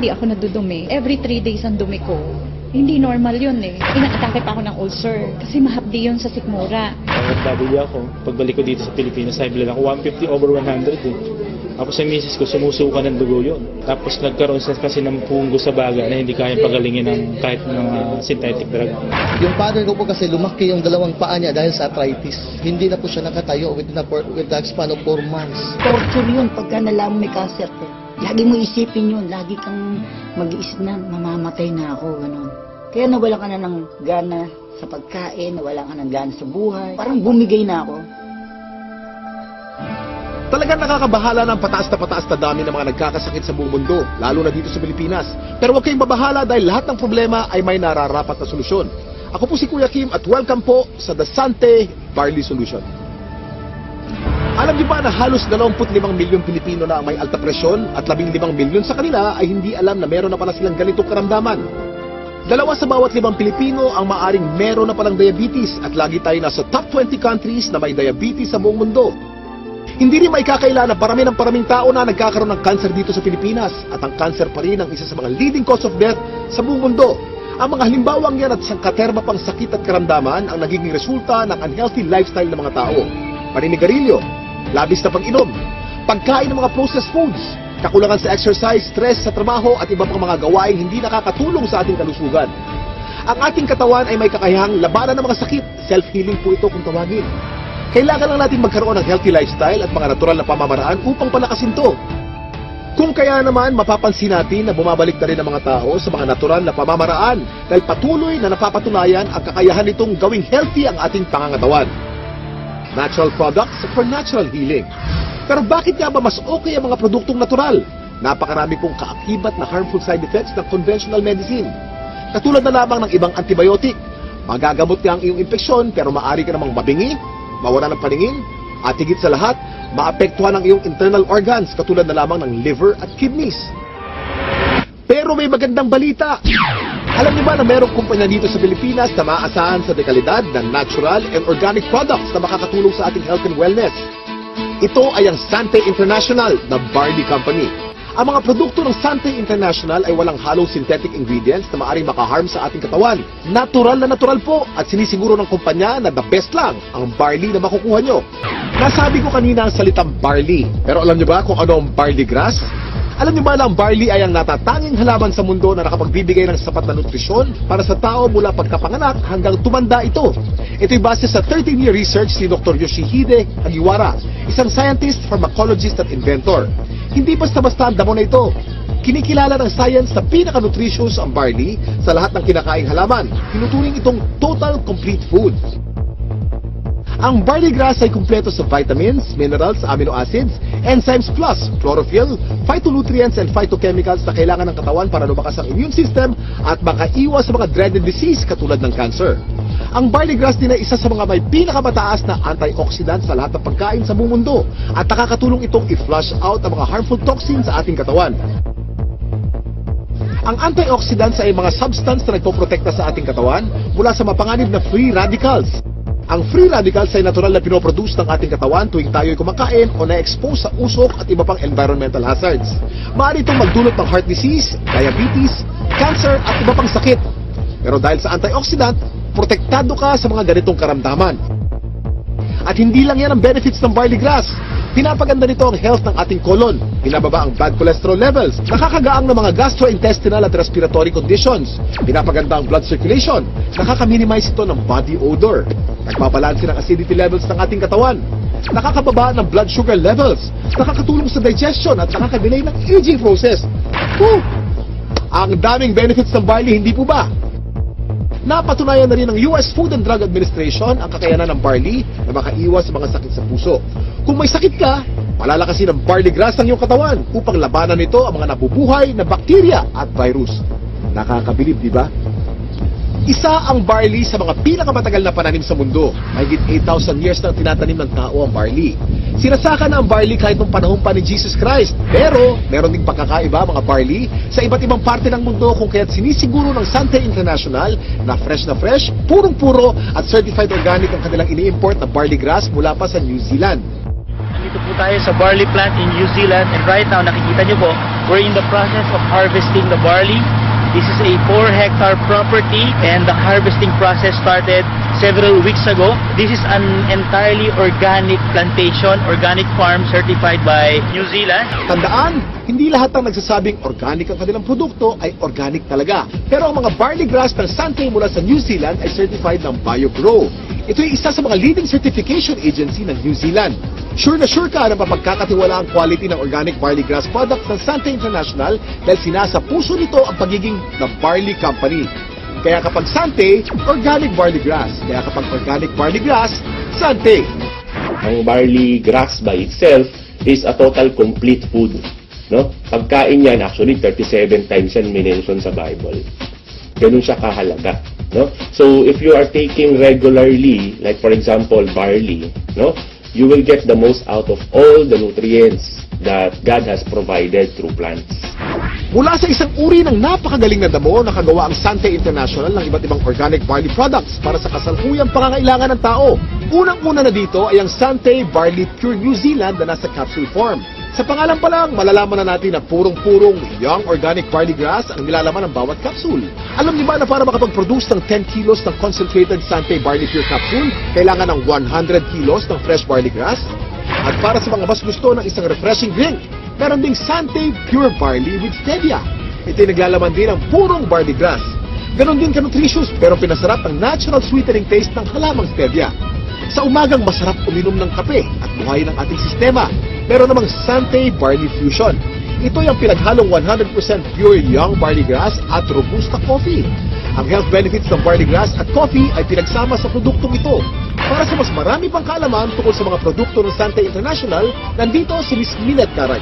hindi ako nadudumi. Every 3 days ang dumi ko. Hindi normal yun eh. Inaatake pa ako ng ulcer kasi mahapdi yun sa sikmura. OFW ako. Pagbalik ko dito sa Pilipinas, high blood ako 150/100 eh. Tapos sa misis ko, sumusuka ng dugo yun. Tapos nagkaroon kasi ng punggo sa baga na hindi kaya pagalingin ng kahit ng synthetic drug. Yung father ko po kasi lumaki yung dalawang paa niya dahil sa arthritis. Hindi na po siya nakatayo with the span of 4 months. Torture yun pagka nalaman may cancer ko. Lagi mo isipin yun, lagi kang mag-iisip na mamamatay na ako, gano'n. Kaya nawala ka na ng gana sa pagkain, nawala ka ng gana sa buhay. Parang bumigay na ako. Talagang nakakabahala ng pataas na dami ng mga nagkakasakit sa buong mundo, lalo na dito sa Pilipinas. Pero huwag kayong mabahala dahil lahat ng problema ay may nararapat na solusyon. Ako po si Kuya Kim at welcome po sa The Sante Barley Solution. Alam niyo ba na halos 25 milyong Pilipino na may alta presyon at 15 milyon sa kanila ay hindi alam na meron na pala silang ganitong karamdaman? 2 sa bawat 5 Pilipino ang maaring meron na palang diabetes at lagi tayo nasa top 20 countries na may diabetes sa buong mundo. Hindi rin maikakaila na paraming tao na nagkakaroon ng cancer dito sa Pilipinas at ang cancer pa rin ang isa sa mga leading cause of death sa buong mundo. Ang mga halimbawang yan at sangkaterma pang sakit at karamdaman ang nagiging resulta ng unhealthy lifestyle ng mga tao. Paninigarilyo, labis na pag-inom, pagkain ng mga processed foods, kakulangan sa exercise, stress sa trabaho at iba pang mga gawaing hindi nakakatulong sa ating kalusugan. Ang ating katawan ay may kakayahang labanan ng mga sakit. Self-healing po ito kung tawagin. Kailangan lang natin magkaroon ng healthy lifestyle at mga natural na pamamaraan upang palakasin ito. Kung kaya naman, mapapansin natin na bumabalik na rin ang mga tao sa mga natural na pamamaraan dahil patuloy na napapatunayan ang kakayahan nitong gawing healthy ang ating pangangatawan. Natural products for natural healing. Pero bakit nga ba mas okay ang mga produktong natural? Napakarami pong kaakibat na harmful side effects ng conventional medicine. Katulad na lamang ng ibang antibiotic. Magagamot niya ang iyong infeksyon pero maaari ka namang mabingi, mawala ng paningin, at higit sa lahat, maapektuhan ang iyong internal organs katulad na lamang ng liver at kidneys. Pero may magandang balita. Alam niyo ba na mayroong kumpanya dito sa Pilipinas na maaasahan sa dekalidad ng natural and organic products na makakatulong sa ating health and wellness? Ito ay ang Sante International na barley company. Ang mga produkto ng Sante International ay walang halong synthetic ingredients na maaaring makaharm sa ating katawan. Natural na natural po at sinisiguro ng kumpanya na the best lang ang barley na makukuha nyo. Nasabi ko kanina ang salitang barley. Pero alam nyo ba kung ano ang barley grass? Alam niyo ba na ang barley ay ang natatanging halaman sa mundo na nakapagbibigay ng sapat na nutrisyon para sa tao mula pagkapanganak hanggang tumanda ito? Ito'y base sa 13-year research ni Dr. Yoshihide Hagiwara, isang scientist, pharmacologist at inventor. Hindi basta-basta ang damo na ito. Kinikilala ng science na pinaka-nutritious ang barley sa lahat ng kinakaing halaman. Tinuturing itong total complete food. Ang barley grass ay kumpleto sa vitamins, minerals, amino acids, enzymes plus chlorophyll, phytonutrients and phytochemicals na kailangan ng katawan para lumakas ang immune system at makaiwas sa mga dreaded disease katulad ng cancer. Ang barley grass din ay isa sa mga may pinakamataas na antioxidant sa lahat ng pagkain sa buong mundo at nakakatulong itong i-flush out ang mga harmful toxins sa ating katawan. Ang antioxidants ay mga substance na nagpoprotekta sa ating katawan mula sa mapanganib na free radicals. Ang free radicals ay natural na pinoproduce ng ating katawan tuwing tayo'y kumakain o na-expose sa usok at iba pang environmental hazards. Maaari itong magdulot ng heart disease, diabetes, cancer at iba pang sakit. Pero dahil sa antioxidant, protektado ka sa mga ganitong karamdaman. At hindi lang yan ang benefits ng barley grass. Pinapaganda nito ang health ng ating colon. Pinababa ang bad cholesterol levels. Nakakagaang ng mga gastrointestinal at respiratory conditions. Pinapaganda ang blood circulation. Nakaka-minimize ito ng body odor. Nagpabalanse ng acidity levels ng ating katawan. Nakakababa ng blood sugar levels. Nakakatulong sa digestion at nakaka-delay ng aging process. Ang daming benefits ng barley, hindi po ba? Napatunayan na rin ng US Food and Drug Administration ang kakayanan ng barley na makaiwas sa mga sakit sa puso. Kung may sakit ka, palalakasin ng barley grass ang iyong katawan upang labanan nito ang mga nabubuhay na bakterya at virus. Nakakabilib, di ba? Isa ang barley sa mga pinakamatagal na pananim sa mundo. Mahigit 8,000 years na tinatanim ng tao ang barley. Sinasaka na ang barley kahit nung panahon pa ni Jesus Christ. Pero, meron ding pagkakaiba mga barley sa iba't ibang parte ng mundo kung kaya't sinisiguro ng Sante International na fresh, purong-puro at certified organic ang kanilang ini-import na barley grass mula pa sa New Zealand. Nandito po tayo sa barley plant in New Zealand and right now nakikita nyo po We're in the process of harvesting the barley. This is a 4-hectare property and the harvesting process started several weeks ago. This is an entirely organic plantation, organic farm certified by New Zealand. Tandaan, hindi lahat ng nagsasabing organic ang kanilang produkto ay organic talaga. Pero ang mga barley grass ng Sante mula sa New Zealand ay certified ng BioGrow. Ito ay isa sa mga leading certification agency ng New Zealand. Sure na sure ka na mapagkakatiwala ang quality ng organic barley grass products ng Sante International dahil sinasa puso nito ang pagiging The Barley Company. Kaya kapag Sante, organic barley grass. Kaya kapag organic barley grass, Sante. Ang barley grass by itself is a total complete food. No? Pagkain yan, actually 37 times yan minention sa Bible. Ganun siya kahalaga. No? So if you are taking regularly, like for example barley, no, you will get the most out of all the nutrients that God has provided through plants. Mula sa isang uri ng napakagaling na damo, nakagawa ang Sante International ng iba't ibang organic barley products para sa kasalukuyang pangangailangan ng tao. Unang-una na dito ay ang Sante Barley Pure New Zealand na nasa capsule form. Sa pangalan pa lang, malalaman na natin na purong-purong young organic barley grass ang nilalaman ng bawat capsule. Alam niyo ba na para makapag-produce ng 10 kilos ng concentrated Sante Barley Pure capsule, kailangan ng 100 kilos ng fresh barley grass? At para sa mga mas gusto ng isang refreshing drink, meron ding Sante Pure Barley with Stevia. Ito'y naglalaman din ng purong barley grass. Ganon din ka-nutritious pero pinasarap ang natural sweetening taste ng halamang Stevia. Sa umagang masarap uminom ng kape at buhayin ang ating sistema. Meron namang Sante Barley Fusion. Ito'y ang pinaghalong 100% pure young barley grass at robusta coffee. Ang health benefits ng barley grass at coffee ay pinagsama sa produktong ito. Para sa mas marami pang kaalaman tungkol sa mga produkto ng Sante International, nandito si Ms. Minette Caray.